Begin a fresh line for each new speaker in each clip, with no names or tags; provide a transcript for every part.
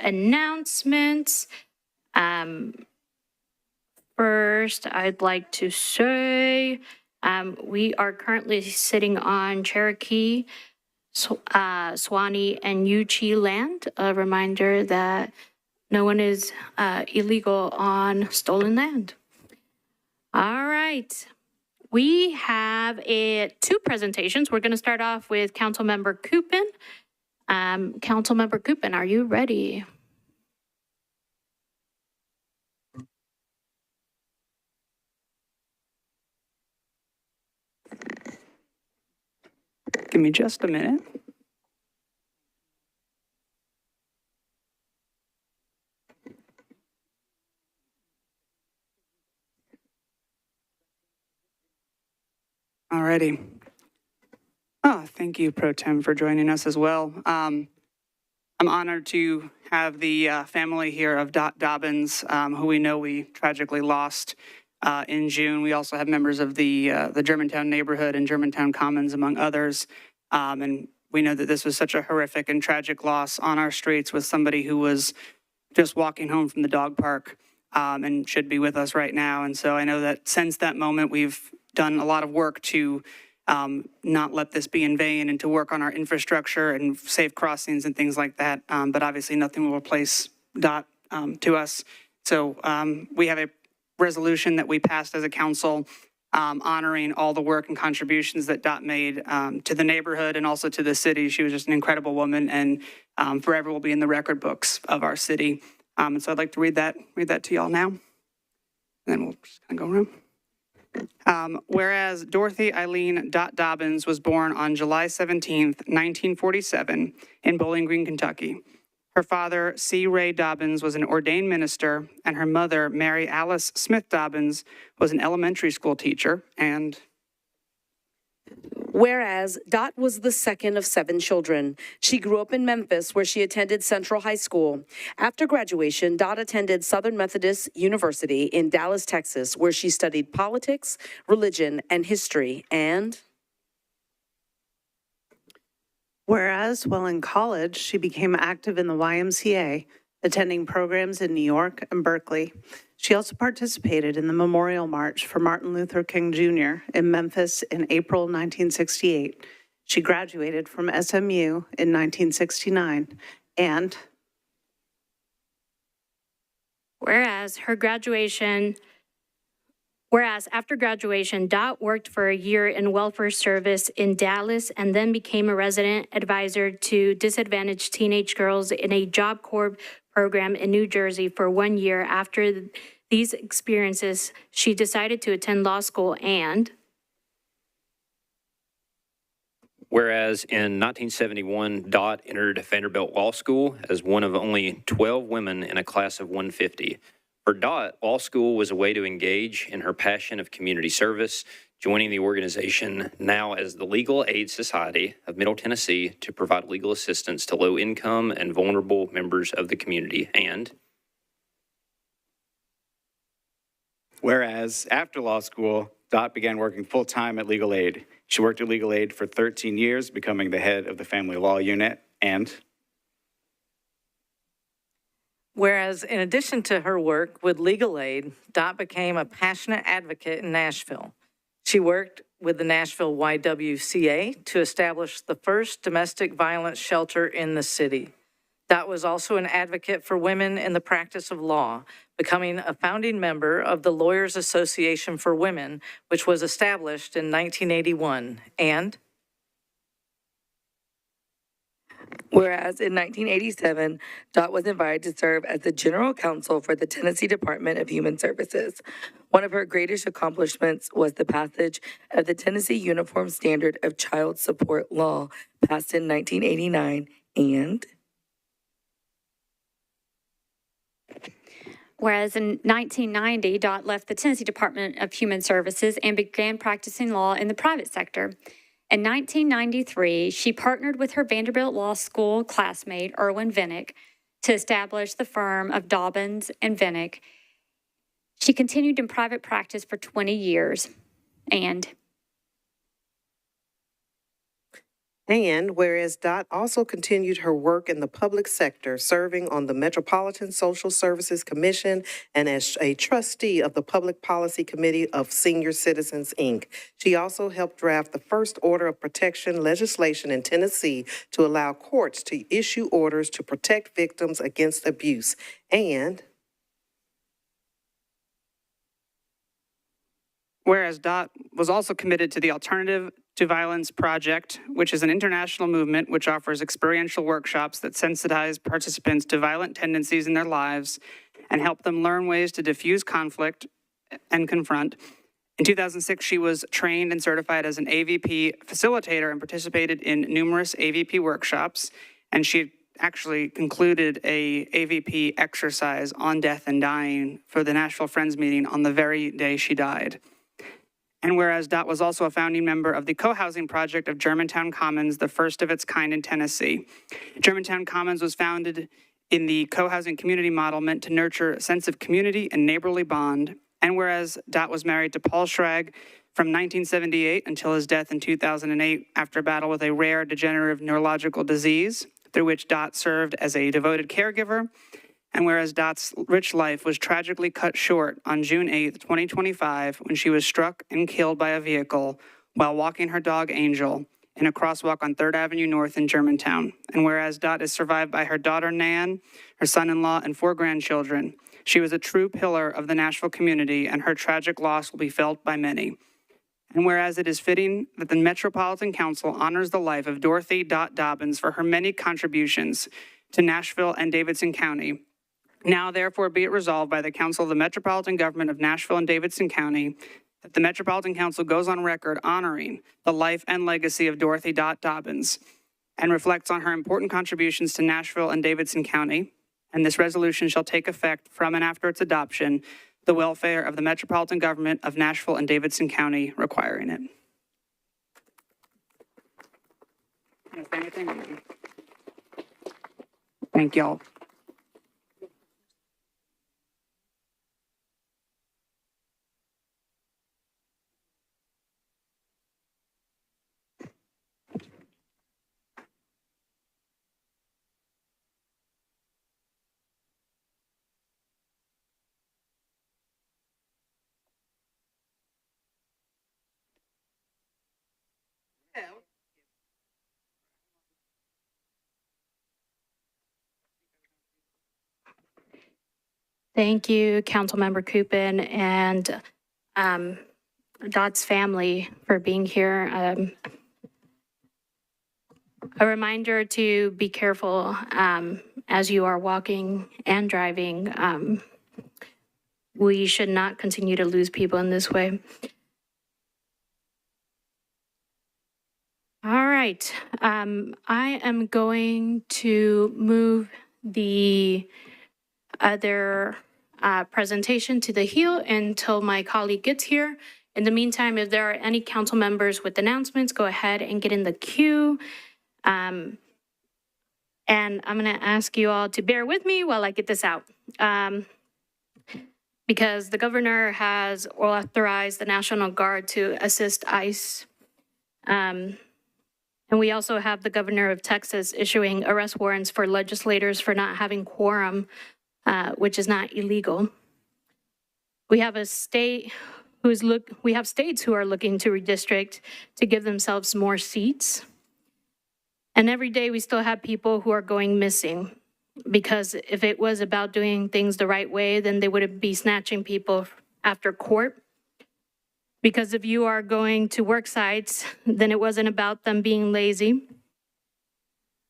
announcements. First, I'd like to say we are currently sitting on Cherokee, Swanee, and Yuchi land. A reminder that no one is illegal on stolen land. All right. We have two presentations. We're going to start off with Councilmember Coopin. Councilmember Coopin, are you ready?
Give me just a minute. All righty. Oh, thank you, Pro Tem, for joining us as well. I'm honored to have the family here of Dot Dobbins, who we know we tragically lost in June. We also have members of the Germantown neighborhood and Germantown Commons, among others. And we know that this was such a horrific and tragic loss on our streets with somebody who was just walking home from the dog park and should be with us right now. And so I know that since that moment, we've done a lot of work to not let this be in vain and to work on our infrastructure and safe crossings and things like that. But obviously nothing will replace Dot to us. So we have a resolution that we passed as a council honoring all the work and contributions that Dot made to the neighborhood and also to the city. She was just an incredible woman and forever will be in the record books of our city. And so I'd like to read that to y'all now. And then we'll just kind of go around. Whereas Dorothy Eileen Dot Dobbins was born on July 17th, 1947 in Bowling Green, Kentucky. Her father, C. Ray Dobbins, was an ordained minister, and her mother, Mary Alice Smith Dobbins, was an elementary school teacher. And
whereas Dot was the second of 7 children. She grew up in Memphis, where she attended Central High School. After graduation, Dot attended Southern Methodist University in Dallas, Texas, where she studied politics, religion, and history. And
whereas while in college, she became active in the YMCA, attending programs in New York and Berkeley. She also participated in the Memorial March for Martin Luther King Jr. in Memphis in April 1968. She graduated from SMU in 1969. And
whereas after graduation, Dot worked for a year in welfare service in Dallas and then became a resident advisor to disadvantaged teenage girls in a Job Corps program in New Jersey for 1 year. After these experiences, she decided to attend law school. And
whereas in 1971, Dot entered Vanderbilt Law School as one of only 12 women in a class of 150. For Dot, law school was a way to engage in her passion of community service, joining the organization now as the Legal Aid Society of Middle Tennessee to provide legal assistance to low-income and vulnerable members of the community. And
whereas after law school, Dot began working full-time at Legal Aid. She worked at Legal Aid for 13 years, becoming the head of the family law unit. And
whereas in addition to her work with Legal Aid, Dot became a passionate advocate in Nashville. She worked with the Nashville YWCA to establish the first domestic violence shelter in the city. Dot was also an advocate for women in the practice of law, becoming a founding member of the Lawyers Association for Women, which was established in 1981. And
whereas in 1987, Dot was invited to serve as the General Counsel for the Tennessee Department of Human Services. One of her greatest accomplishments was the passage of the Tennessee Uniform Standard of Child Support Law, passed in 1989. And
whereas in 1990, Dot left the Tennessee Department of Human Services and began practicing law in the private sector. In 1993, she partnered with her Vanderbilt Law School classmate, Erwin Vinnick, to establish the firm of Dobbins and Vinnick. She continued in private practice for 20 years. And
And whereas Dot also continued her work in the public sector, serving on the Metropolitan Social Services Commission and as a trustee of the Public Policy Committee of Senior Citizens, Inc. She also helped draft the first order of protection legislation in Tennessee to allow courts to issue orders to protect victims against abuse. And
whereas Dot was also committed to the Alternative to Violence Project, which is an international movement which offers experiential workshops that sensitize participants to violent tendencies in their lives and help them learn ways to diffuse conflict and confront. In 2006, she was trained and certified as an AVP facilitator and participated in numerous AVP workshops, and she actually concluded a AVP exercise on death and dying for the Nashville Friends meeting on the very day she died. And whereas Dot was also a founding member of the co-housing project of Germantown Commons, the first of its kind in Tennessee. Germantown Commons was founded in the co-housing community model meant to nurture a sense of community and neighborly bond. And whereas Dot was married to Paul Schrag from 1978 until his death in 2008 after a battle with a rare degenerative neurological disease, through which Dot served as a devoted caregiver. And whereas Dot's rich life was tragically cut short on June 8, 2025, when she was struck and killed by a vehicle while walking her dog Angel in a crosswalk on 3rd Avenue North in Germantown. And whereas Dot is survived by her daughter Nan, her son-in-law, and 4 grandchildren, she was a true pillar of the Nashville community, and her tragic loss will be felt by many. And whereas it is fitting that the Metropolitan Council honors the life of Dorothy Dot Dobbins for her many contributions to Nashville and Davidson County, now, therefore, be it resolved by the Council of the Metropolitan Government of Nashville and Davidson County that the Metropolitan Council goes on record honoring the life and legacy of Dorothy Dot Dobbins and reflects on her important contributions to Nashville and Davidson County. And this resolution shall take effect from and after its adoption, the welfare of the Metropolitan Government of Nashville and Davidson County requiring it. Thank y'all.
Thank you, Councilmember Coopin and Dot's family for being here. A reminder to be careful as you are walking and driving. We should not continue to lose people in this way. All right, I am going to move the other presentation to the heel until my colleague gets here. In the meantime, if there are any council members with announcements, go ahead and get in the queue. And I'm going to ask you all to bear with me while I get this out. Because the governor has authorized the National Guard to assist ICE. And we also have the governor of Texas issuing arrest warrants for legislators for not having quorum, which is not illegal. We have a state we have states who are looking to redistrict to give themselves more seats. And every day we still have people who are going missing, because if it was about doing things the right way, then they wouldn't be snatching people after court. Because if you are going to work sites, then it wasn't about them being lazy.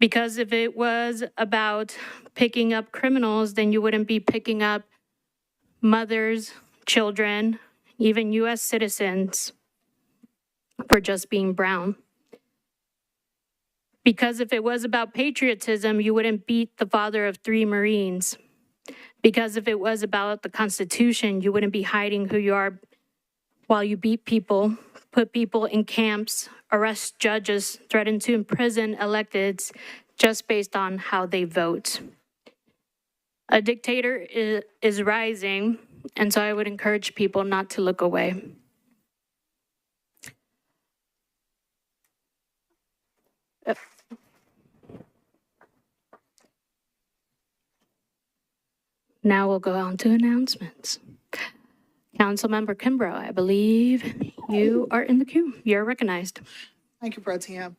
Because if it was about picking up criminals, then you wouldn't be picking up mothers, children, even US citizens for just being brown. Because if it was about patriotism, you wouldn't beat the father of 3 Marines. Because if it was about the Constitution, you wouldn't be hiding who you are while you beat people, put people in camps, arrest judges, threaten to imprison electeds just based on how they vote. A dictator is rising, and so I would encourage people not to look away. Now we'll go on to announcements. Councilmember Kimbrough, I believe you are in the queue. You're recognized.
Thank you, Pro Tem.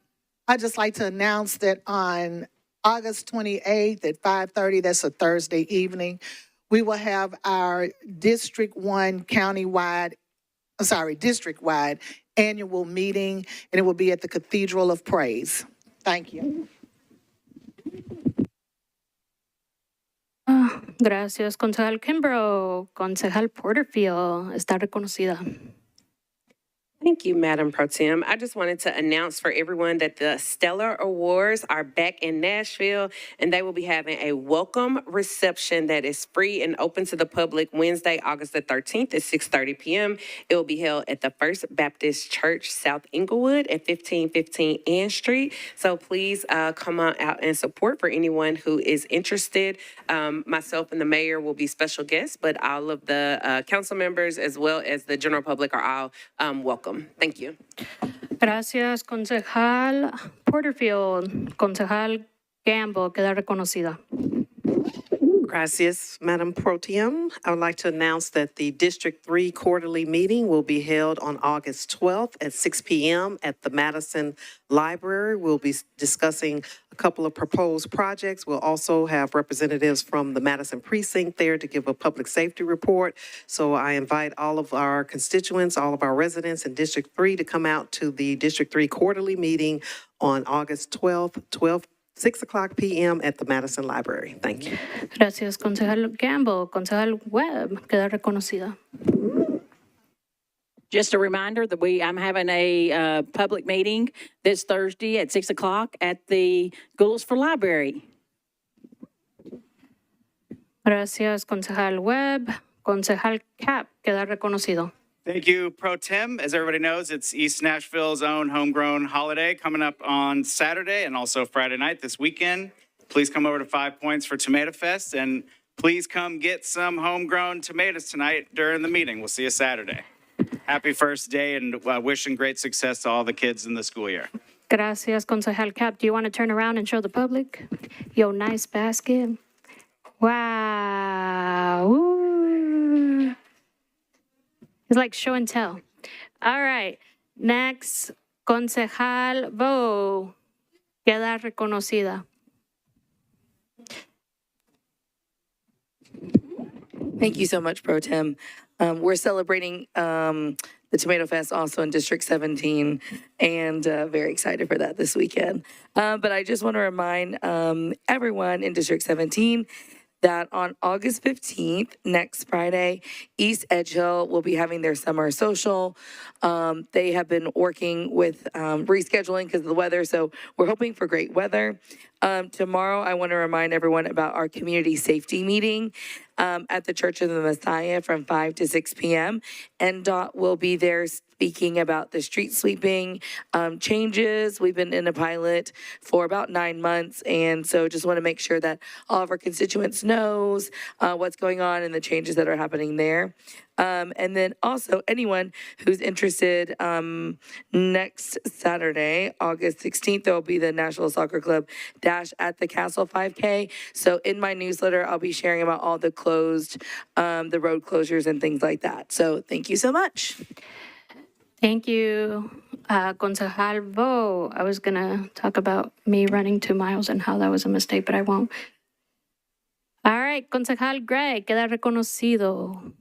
I'd just like to announce that on August 28th at 5:30, that's a Thursday evening, we will have our district-wide annual meeting, and it will be at the Cathedral of Praise. Thank you.
Gracias, Concejal Kimbrough. Concejal Porterfield está reconocida.
Thank you, Madam Pro Tem. I just wanted to announce for everyone that the Stellar Awards are back in Nashville, and they will be having a welcome reception that is free and open to the public Wednesday, August the 13th at 6:30 p.m. It will be held at the First Baptist Church, South Inglewood at 1515 Ann Street. So please come on out and support for anyone who is interested. Myself and the mayor will be special guests, but all of the council members as well as the general public are all welcome. Thank you.
Gracias, Concejal Porterfield. Concejal Gamble queda reconocida.
Gracias, Madam Pro Tem. I would like to announce that the District 3 quarterly meeting will be held on August 12th at 6 p.m. at the Madison Library. We'll be discussing a couple of proposed projects. We'll also have representatives from the Madison precinct there to give a public safety report. So I invite all of our constituents, all of our residents in District 3 to come out to the District 3 quarterly meeting on August 12th, 6 o'clock p.m. at the Madison Library. Thank you.
Gracias, Concejal Gamble. Concejal Webb queda reconocida.
Just a reminder that I'm having a public meeting this Thursday at 6 o'clock at the Goulds for Library.
Gracias, Concejal Webb. Concejal Cap queda reconocido.
Thank you, Pro Tem. As everybody knows, it's East Nashville's own homegrown holiday coming up on Saturday and also Friday night this weekend. Please come over to 5 Points for Tomato Fest, and please come get some homegrown tomatoes tonight during the meeting. We'll see you Saturday. Happy first day, and wishing great success to all the kids in the school year.
Gracias, Concejal Cap. Do you want to turn around and show the public your nice basket? Wow. Ooh. It's like show and tell. All right. Next, Concejal Bo queda reconocida.
Thank you so much, Pro Tem. We're celebrating the Tomato Fest also in District 17, and very excited for that this weekend. But I just want to remind everyone in District 17 that on August 15th, next Friday, East Edgehill will be having their summer social. They have been working with rescheduling because of the weather, so we're hoping for great weather. Tomorrow, I want to remind everyone about our community safety meeting at the Church of the Messiah from 5 to 6 p.m. NDOT will be there speaking about the street sweeping changes. We've been in a pilot for about 9 months, and so just want to make sure that all of our constituents knows what's going on and the changes that are happening there. And then also anyone who's interested, next Saturday, August 16th, there will be the National Soccer Club Dash at the Castle 5K. So in my newsletter, I'll be sharing about all the the road closures and things like that. So thank you so much.
Thank you, Concejal Bo. I was going to talk about me running 2 miles and how that was a mistake, but I won't. All right, Concejal Gregg, queda reconocido.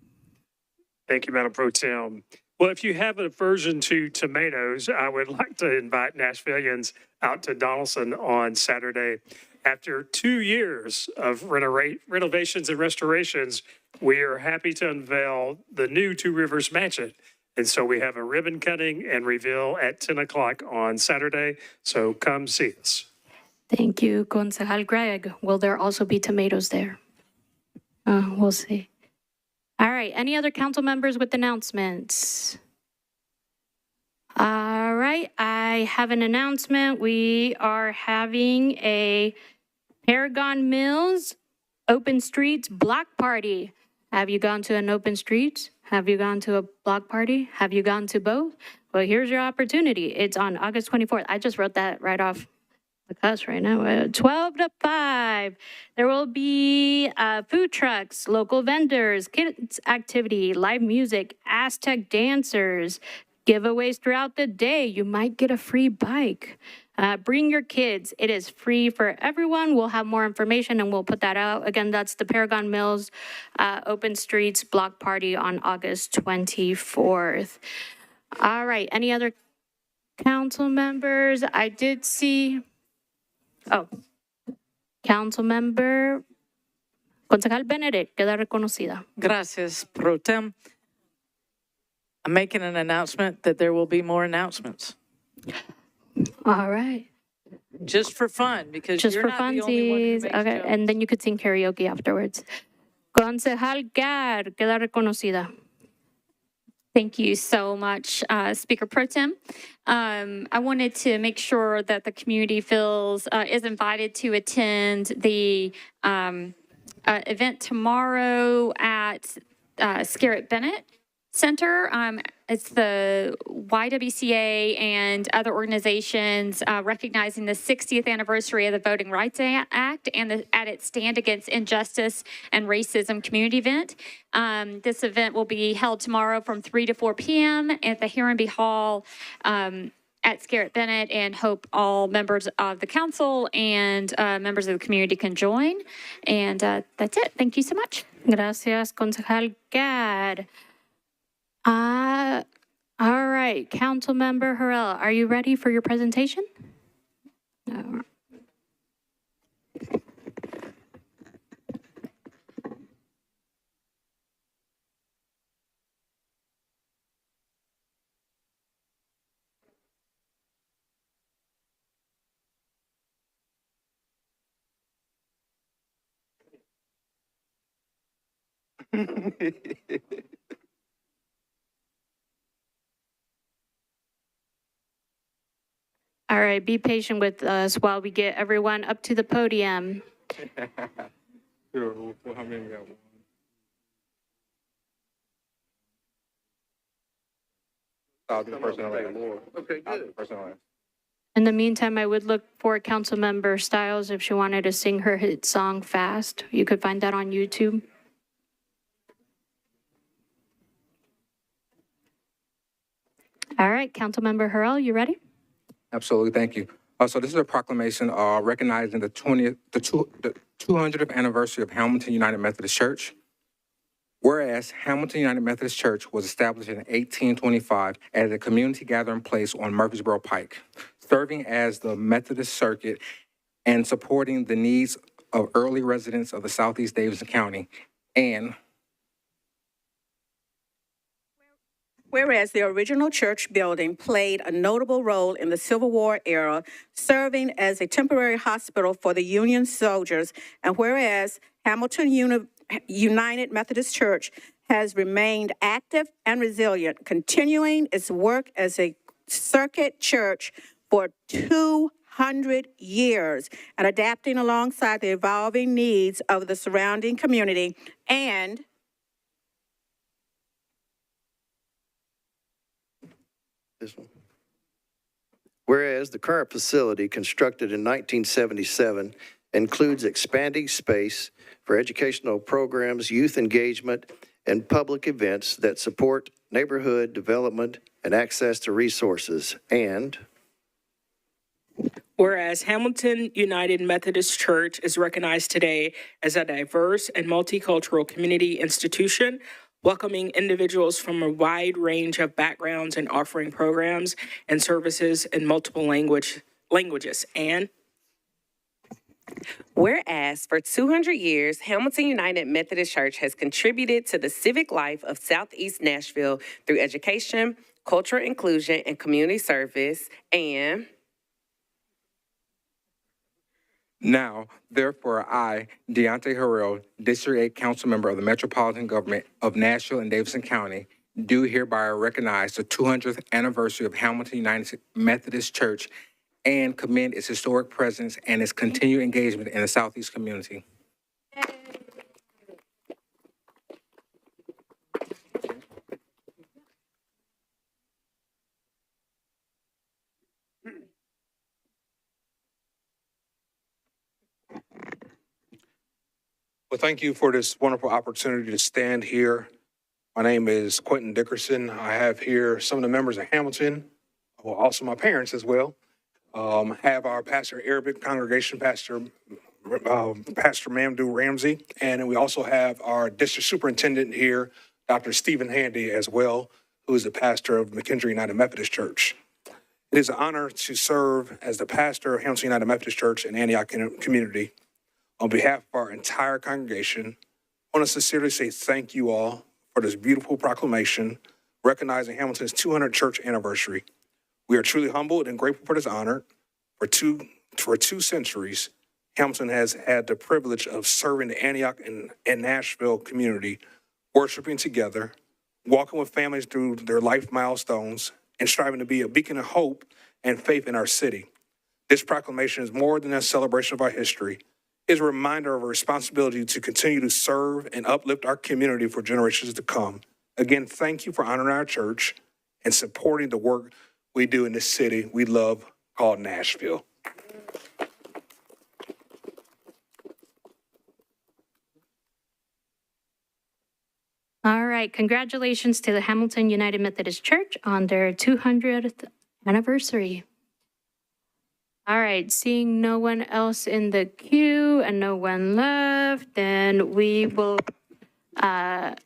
Thank you, Madam Pro Tem. Well, if you have an aversion to tomatoes, I would like to invite Nashvillians out to Donaldson on Saturday. After 2 years of renovations and restorations, we are happy to unveil the new Two Rivers Mansion. And so we have a ribbon cutting and reveal at 10 o'clock on Saturday. So come see us.
Thank you, Concejal Gregg. Will there also be tomatoes there? We'll see. All right, any other council members with announcements? All right, I have an announcement. We are having a Paragon Mills Open Streets Block Party. Have you gone to an open streets? Have you gone to a block party? Have you gone to both? Well, here's your opportunity. It's on August 24th. I just wrote that right off Like us right now, 12 to 5. There will be food trucks, local vendors, kids activity, live music, Aztec dancers, giveaways throughout the day. You might get a free bike. Bring your kids. It is free for everyone. We'll have more information and we'll put that out. Again, that's the Paragon Mills Open Streets Block Party on August 24th. All right, any other council members? I did see... Oh, Councilmember Concejal Benedict, queda reconocida.
Gracias, Pro Tem. I'm making an announcement that there will be more announcements,
All right.
just for fun, because
Just
you're
for
not the only one who
funsies.
makes
Okay,
jokes.
and then you could sing karaoke afterwards. Concejal Gar, queda reconocida.
Thank you so much, Speaker Pro Tem. I wanted to make sure that the community feels is invited to attend the event tomorrow at Scarrett Bennett Center. It's the YWCA and other organizations recognizing the 60th anniversary of the Voting Rights Act and at its Stand Against Injustice and Racism community event. This event will be held tomorrow from 3 to 4 p.m. at the Harrenby Hall at Scarrett Bennett, and hope all members of the council and members of the community can join. And that's it. Thank you so much.
Gracias, Concejal Gar. All right, Councilmember Harrell, are you ready for your presentation? No. All right, be patient with us while we get everyone up to the podium. In the meantime, I would look for Councilmember Stiles if she wanted to sing her hit song Fast. You could find that on YouTube. All right, Councilmember Harrell, you ready?
Absolutely, thank you. So this is a proclamation recognizing the 200th anniversary of Hamilton United Methodist Church. Whereas Hamilton United Methodist Church was established in 1825 as a community gathering place on Murfreesboro Pike, serving as the Methodist circuit and supporting the needs of early residents of the Southeast Davidson County. And
whereas the original church building played a notable role in the Civil War era, serving as a temporary hospital for the Union soldiers, and whereas Hamilton United Methodist Church has remained active and resilient, continuing its work as a circuit church for 200 years and adapting alongside the evolving needs of the surrounding community, and
this one. Whereas the current facility, constructed in 1977, includes expanding space for educational programs, youth engagement, and public events that support neighborhood development and access to resources. And
whereas Hamilton United Methodist Church is recognized today as a diverse and multicultural community institution, welcoming individuals from a wide range of backgrounds and offering programs and services in multiple languages. And
whereas for 200 years, Hamilton United Methodist Church has contributed to the civic life of Southeast Nashville through education, cultural inclusion, and community service. And
now, therefore, I, Deontay Harrell, District 8 Council Member of the Metropolitan Government of Nashville and Davidson County, do hereby recognize the 200th anniversary of Hamilton United Methodist Church and commend its historic presence and its continued engagement in the Southeast community. Well, thank you for this wonderful opportunity to stand here. My name is Quentin Dickerson. I have here some of the members of Hamilton, well, also my parents as well. Have our pastor Arabic congregation, Pastor Mamdou Ramsey, and then we also have our district superintendent here, Dr. Stephen Handy as well, who is the pastor of McKendree United Methodist Church. It is an honor to serve as the pastor of Hamilton United Methodist Church in Antioch community. On behalf of our entire congregation, I want to sincerely say thank you all for this beautiful proclamation recognizing Hamilton's 200th church anniversary. We are truly humbled and grateful for this honor. For two centuries, Hamilton has had the privilege of serving the Antioch and Nashville community, worshiping together, walking with families through their life milestones, and striving to be a beacon of hope and faith in our city. This proclamation is more than a celebration of our history. It is a reminder of our responsibility to continue to serve and uplift our community for generations to come. Again, thank you for honoring our church and supporting the work we do in this city we love called Nashville.
All right, congratulations to the Hamilton United Methodist Church on their 200th anniversary. All right, seeing no one else in the queue and no one left, then we are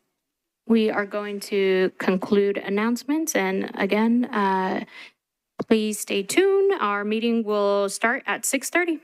going to conclude announcements. And again, please stay tuned. Our meeting will start at 6:30.